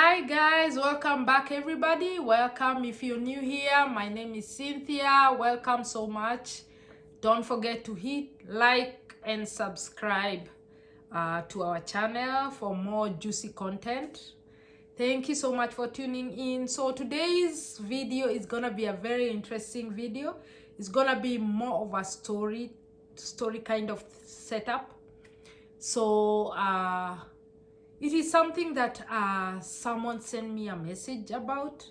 Hi guys, welcome back everybody. Welcome if you're new here. My name is Cynthia. Welcome so much. Don't forget to hit like and subscribe to our channel for more juicy content. Thank you so much for tuning in. So today's video is gonna be a very interesting video. It's gonna be more of a story kind of setup. So it is something that someone sent me a message about,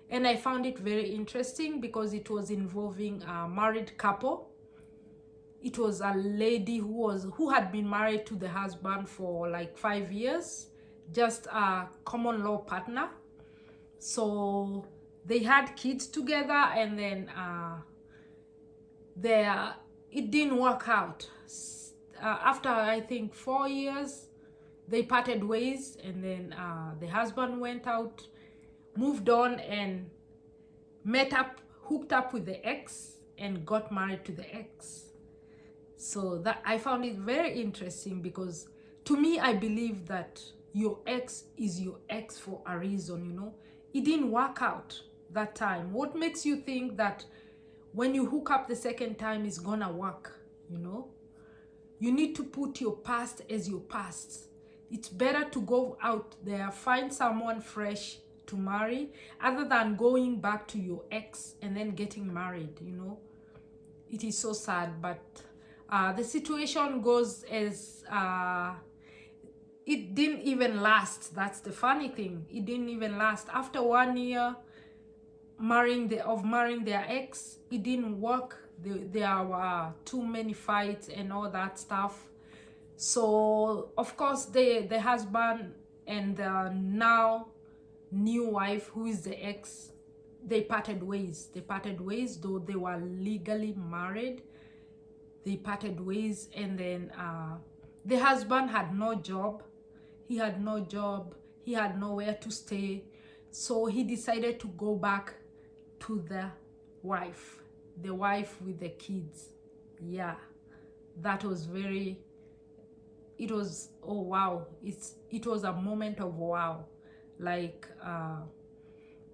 and I found it very interesting because it was involving a married couple. It was a lady who had been married to the husband for like 5 years, just a common law partner. So they had kids together, and then it didn't work out. After I think 4 years, they parted ways, and then the husband went out, moved on, and hooked up with the ex and got married to the ex. So that I found it very interesting because to me, I believe that your ex is your ex for a reason. It didn't work out that time. What makes you think that when you hook up the second time it's gonna work? You need to put your past as your past. It's better to go out there, find someone fresh to marry, other than going back to your ex and then getting married. It is so sad, but the situation goes as it didn't even last. That's the funny thing. It didn't even last. After 1 year marrying their ex, it didn't work. There were too many fights and all that stuff. So of course the husband and the now new wife, who is the ex, they parted ways. Though they were legally married. They parted ways, and then the husband had no job. He had nowhere to stay. So he decided to go back to the wife with the kids. Yeah, that was oh wow, it was a moment of wow.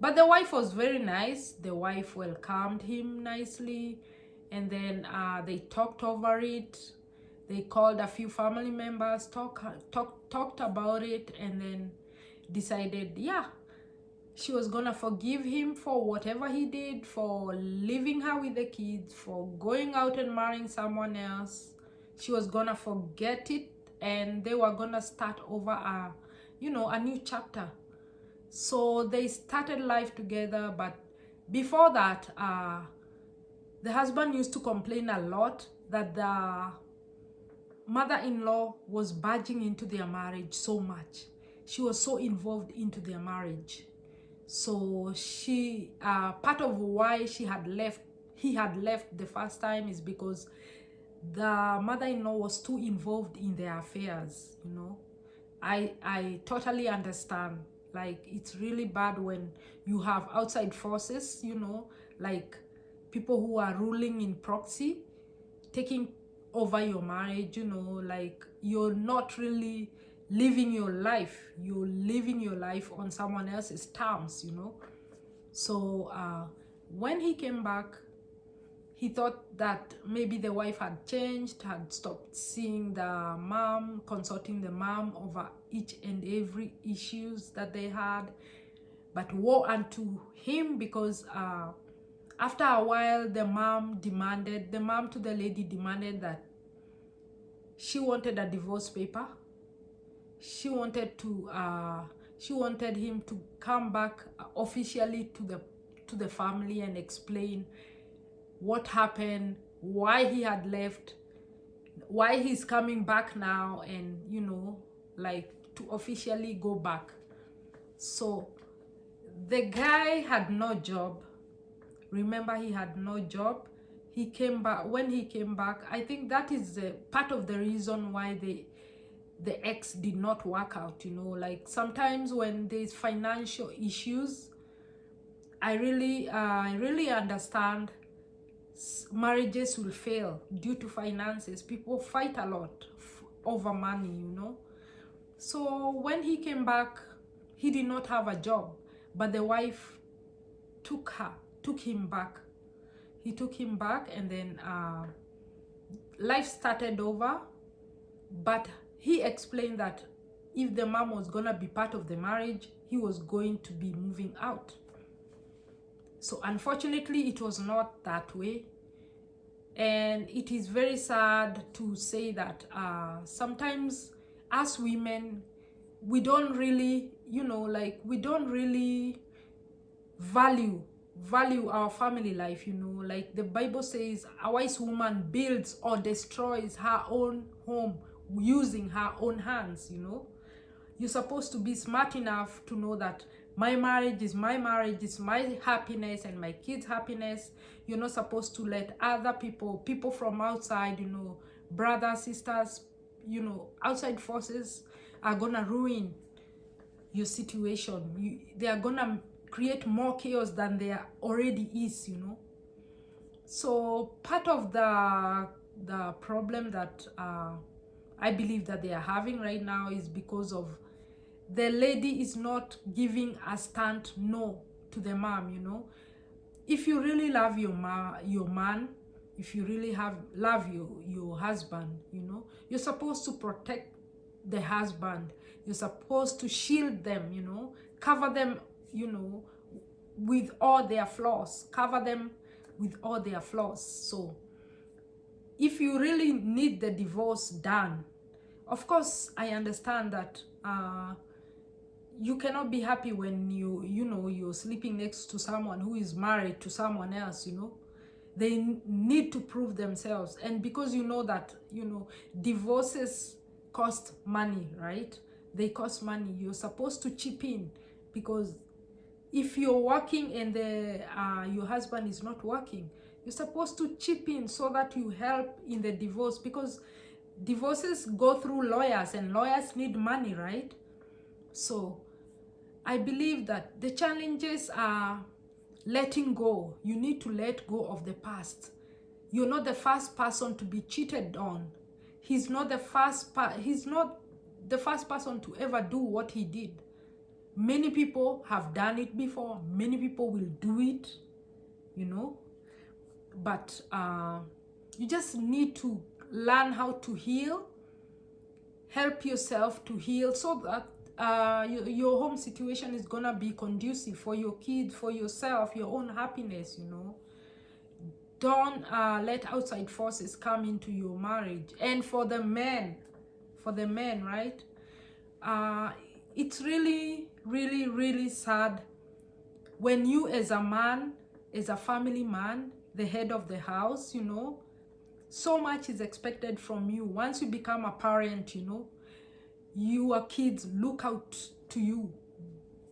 But the wife was very nice. The wife welcomed him nicely, and then they talked over it. They called a few family members, talked about it, and then decided, yeah, she was gonna forgive him for whatever he did, for leaving her with the kids, for going out and marrying someone else. She was gonna forget it, and they were gonna start over a new chapter. So they started life together. But before that, the husband used to complain a lot that the mother-in-law was barging into their marriage so much. She was so involved into their marriage. So part of why he had left the first time is because the mother-in-law was too involved in their affairs. I totally understand. Like, it's really bad when you have outside forces, like people who are ruling in proxy, taking over your marriage. Like, you're not really living your life. You're living your life on someone else's terms. So when he came back, he thought that maybe the wife had changed, had stopped seeing the mom, consulting the mom over each and every issues that they had. But woe unto him, because after a while, the mom to the lady demanded that she wanted a divorce paper. She wanted him to come back officially to the family and explain what happened, why he had left, why he's coming back now, and like, to officially go back. So the guy had no job. Remember, he had no job. He came back. When he came back, I think that is part of the reason why the ex did not work out. Like, sometimes when there's financial issues, I really understand marriages will fail due to finances. People fight a lot over money. So when he came back, he did not have a job, but the wife took him back. He took him back, and then life started over. But he explained that if the mom was gonna be part of the marriage, he was going to be moving out. So unfortunately, it was not that way. And it is very sad to say that sometimes as women, we don't really, we don't really value our family life. Like the Bible says, a wise woman builds or destroys her own home using her own hands. You're supposed to be smart enough to know that my marriage is my marriage, it's my happiness and my kids' happiness. You're not supposed to let other people from outside, brothers, sisters, outside forces are gonna ruin your situation. They are gonna create more chaos than there already is. So part of the problem that I believe that they are having right now is because of the lady is not giving a stand no to the mom. If you really love your man, if you really love your husband, you're supposed to protect the husband. You're supposed to shield them, cover them, with all their flaws. Cover them with all their flaws. So if you really need the divorce done, of course I understand that you cannot be happy when you're sleeping next to someone who is married to someone else. They need to prove themselves, and because that divorces cost money, right? They cost money. You're supposed to chip in, because if you're working and your husband is not working, you're supposed to chip in so that you help in the divorce, because divorces go through lawyers and lawyers need money, right? So I believe that the challenges are letting go. You need to let go of the past. You're not the first person to be cheated on. He's not the first person to ever do what he did. Many people have done it before. Many people will do it, But you just need to learn how to heal. Help yourself to heal so that your home situation is gonna be conducive for your kids, for yourself, your own happiness. Don't let outside forces come into your marriage. And for the men, right? It's really, really, really sad when you, as a man, as a family man, the head of the house, so much is expected from you. Once you become a parent, your kids look out to you.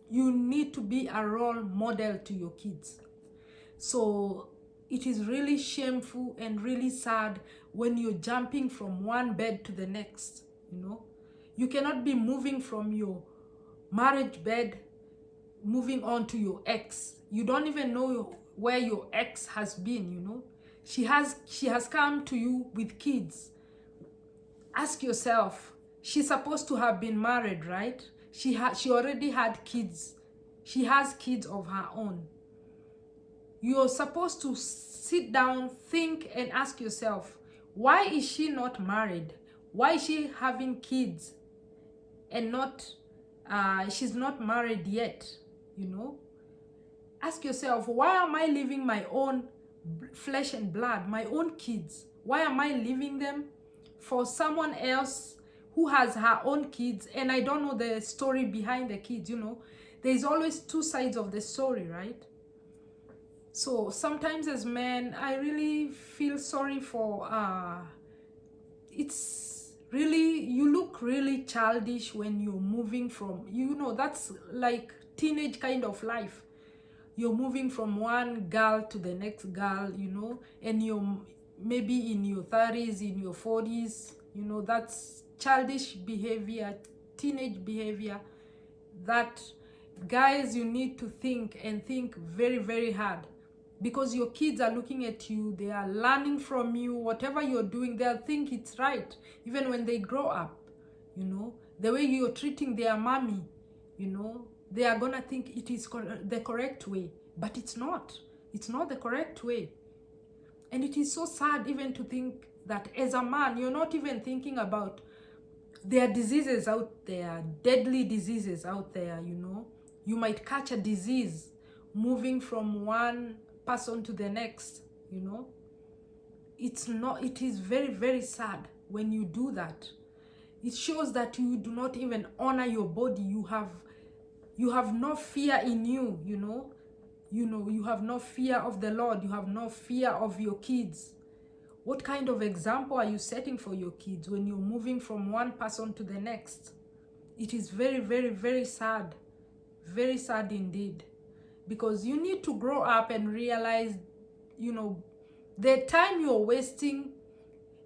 You need to be a role model to your kids. So it is really shameful and really sad when you're jumping from one bed to the next. You cannot be moving from your marriage bed moving on to your ex. You don't even know where your ex has been. She has come to you with kids. Ask yourself, she's supposed to have been married, right? She already had kids. She has kids of her own. You're supposed to sit down, think, and ask yourself, why is she not married? Why is she having kids and she's not married yet? Ask yourself, why am I leaving my own flesh and blood, my own kids? Why am I leaving them for someone else who has her own kids, and I don't know the story behind the kids? There's always two sides of the story, right? So sometimes as men, I really feel sorry for it's really, you look really childish when you're moving from, that's like teenage kind of life. You're moving from one girl to the next girl, and you're maybe in your 30s, in your 40s, that's childish behavior, teenage behavior. That, guys, you need to think, and think very, very hard, because your kids are looking at you. They are learning from you. Whatever you're doing, they'll think it's right, even when they grow up. The way you're treating their mommy, they are gonna think it is the correct way, but it's not. It's not the correct way. And it is so sad even to think that as a man, you're not even thinking about there are diseases out there, deadly diseases out there, you know. You might catch a disease moving from one person to the next, you know. It is very, very sad when you do that. It shows that you do not even honor your body. You have no fear in you, you know. You have no fear of the Lord. You have no fear of your kids. What kind of example are you setting for your kids when you're moving from one person to the next? It is very, very, very sad. Very sad indeed. Because you need to grow up and realize, you know, the time you're wasting.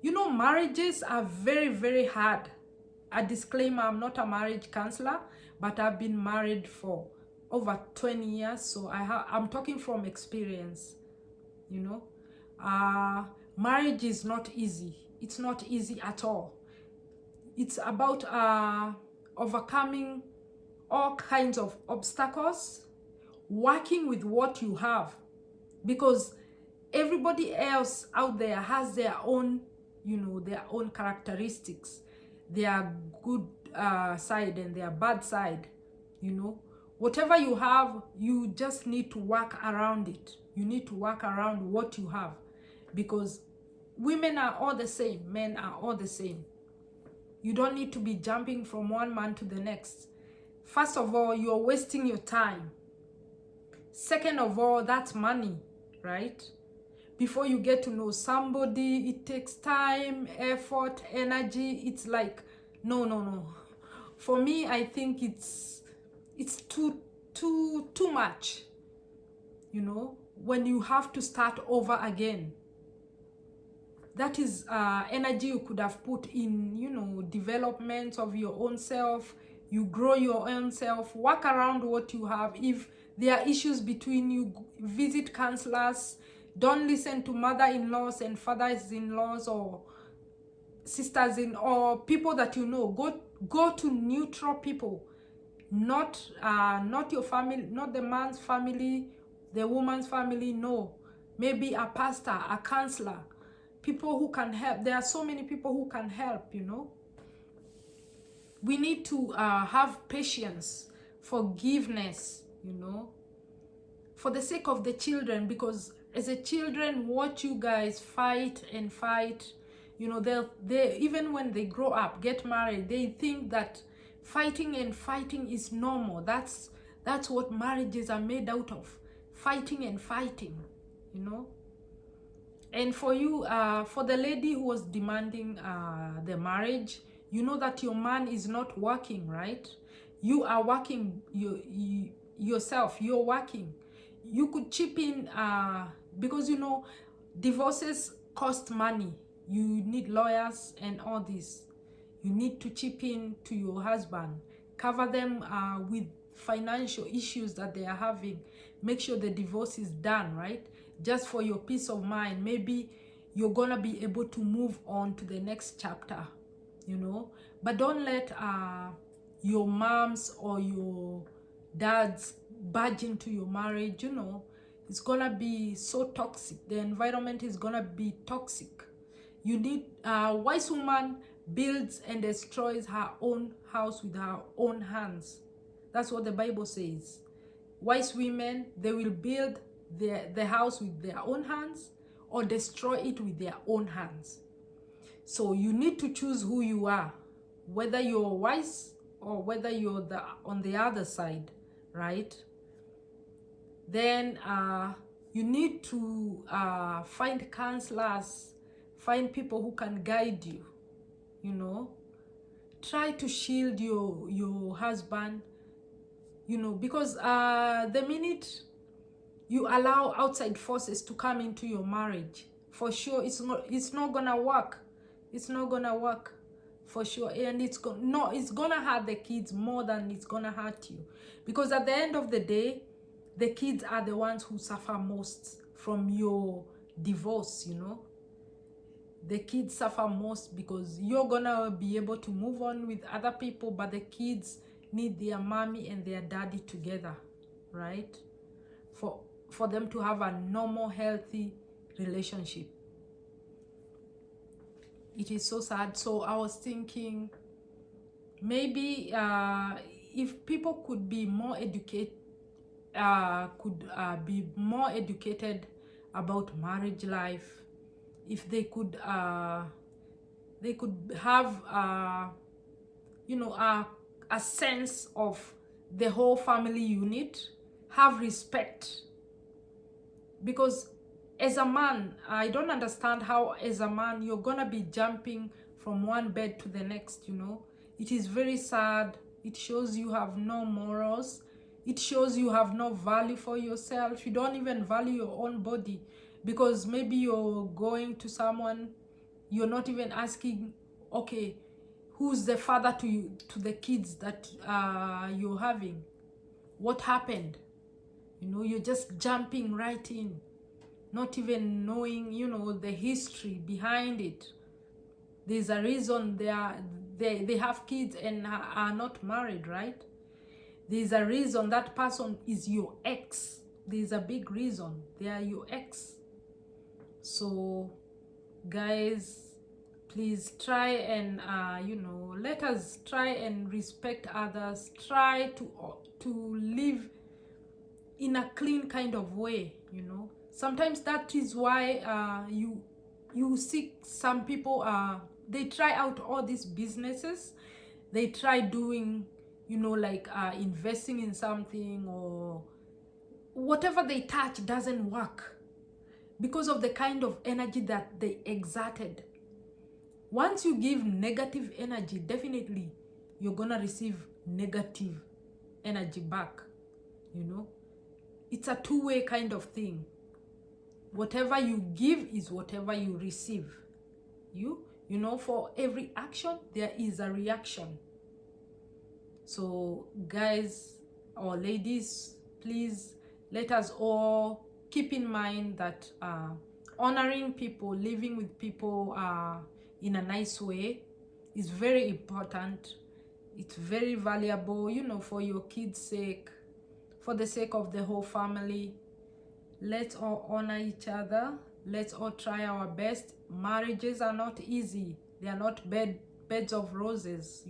You know, marriages are very, very hard. A disclaimer, I'm not a marriage counselor, but I've been married for over 20 years. So I'm talking from experience, you know. Marriage is not easy. It's not easy at all. It's about overcoming all kinds of obstacles, working with what you have, because everybody else out there has their own, you know, their own characteristics, their good side and their bad side, you know. Whatever you have, you just need to work around it. You need to work around what you have, because women are all the same, men are all the same. You don't need to be jumping from one man to the next. First of all, you're wasting your time. Second of all, that's money, right? Before you get to know somebody, it takes time, effort, energy. It's like, no. For me, I think it's too much, you know, when you have to start over again. That is energy you could have put in, you know, development of your own self. You grow your own self, work around what you have. If there are issues between you, visit counselors. Don't listen to mother-in-laws and fathers-in-laws or sisters-in or people that you know. Go to neutral people, not your family, not the man's family, the woman's family. No, maybe a pastor, a counselor, people who can help. There are so many people who can help, you know. We need to have patience, forgiveness, you know, for the sake of the children, because as a children watch you guys fight and fight, you know. They even when they grow up, get married, they think that fighting is normal. That's what marriages are made out of, fighting and fighting, you know. And for you, for the lady who was demanding the marriage, you know that your man is not working, right? You are working yourself. You're working. You could chip in because, you know, divorces cost money. You need lawyers and all this. You need to chip in to your husband. Cover them with financial issues that they are having. Make sure the divorce is done, right? Just for your peace of mind. Maybe you're gonna be able to move on to the next chapter, you know. But don't let your moms or your dads barge into your marriage, you know. It's gonna be so toxic. The environment is gonna be toxic. You need a wise woman builds and destroys her own house with her own hands. That's what the Bible says. Wise women, they will build the house with their own hands or destroy it with their own hands. So you need to choose who you are, whether you're wise or whether you're on the other side, right? Then you need to find counselors, find people who can guide you, you know. Try to shield your husband, you know, because the minute you allow outside forces to come into your marriage, for sure it's not gonna work. It's not gonna work, for sure. And it's gonna hurt the kids more than it's gonna hurt you, because at the end of the day, the kids are the ones who suffer most from your divorce, you know. The kids suffer most because you're gonna be able to move on with other people, but the kids, need their mommy and their daddy together, right? For them to have a normal, healthy relationship. It is so sad. So I was thinking, maybe if people could be more educated, about marriage life, if they could have a sense of the whole family unit, have respect. Because as a man, I don't understand how as a man you're gonna be jumping from one bed to the next, It is very sad. It shows you have no morals. It shows you have no value for yourself. You don't even value your own body, because maybe you're going to someone, you're not even asking, okay, who's the father to the kids that you're having? What happened? You're just jumping right in, not even knowing, the history behind it. There's a reason they have kids and are not married, right? There's a reason that person is your ex. There's a big reason. They are your ex. So, guys, please try and, let us try and respect others. Try to live in a clean kind of way, Sometimes that is why you see some people, they try out all these businesses. They try doing, like investing in something, or whatever they touch doesn't work because of the kind of energy that they exerted. Once you give negative energy, definitely you're gonna receive negative energy back. It's a two-way kind of thing. Whatever you give is whatever you receive. For every action there is a reaction. So guys or ladies, please let us all keep in mind that honoring people, living with people in a nice way is very important. It's very valuable, for your kids' sake, for the sake of the whole family. Let's all honor each other. Let's all try our best. Marriages are not easy. They are not beds of roses,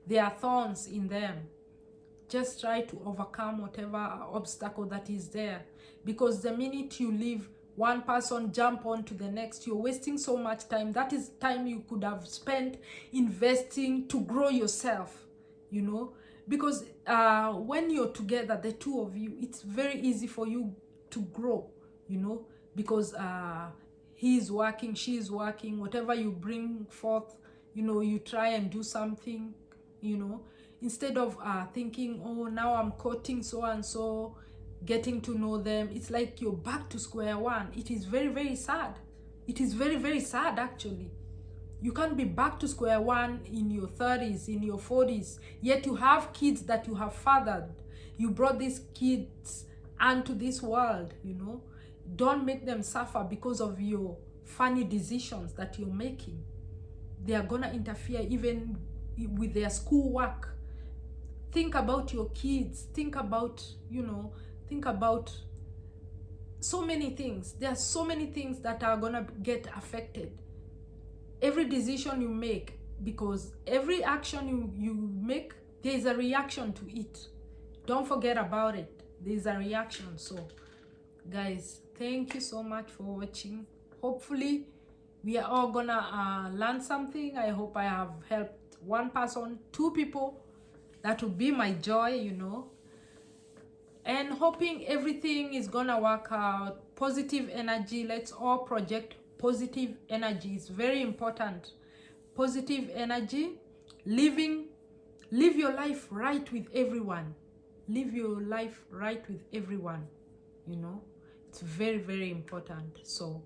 There are thorns in them. Just try to overcome whatever obstacle that is there. Because the minute you leave one person, jump on to the next, you're wasting so much time. That is time you could have spent investing to grow yourself, Because when you're together, the two of you, it's very easy for you to grow, because he's working, she's working, whatever you bring forth, you try and do something, instead of thinking, oh, now I'm courting so and so, getting to know them. It's like you're back to square one. It is very, very sad. It is very, very sad, actually. You can't be back to square one in your 30s, in your 40s, yet you have kids that you have fathered. You brought these kids onto this world, Don't make them suffer because of your funny decisions that you're making. They are gonna interfere even with their schoolwork. Think about your kids. Think about so many things. There are so many things that are gonna get affected. Every decision you make, because every action you make, there is a reaction to it. Don't forget about it. There is a reaction. So guys, thank you so much for watching. Hopefully we are all gonna learn something. I hope I have helped one person, 2 people. That would be my joy, and hoping everything is gonna work out. Positive energy. Let's all project positive energy. It's very important. Positive energy. Live your life right with everyone. Live your life right with everyone. It's very, very important. So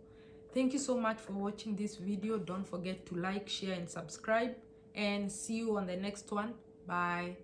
thank you so much for watching this video. Don't forget to like, share, and subscribe, and see you on the next one. Bye.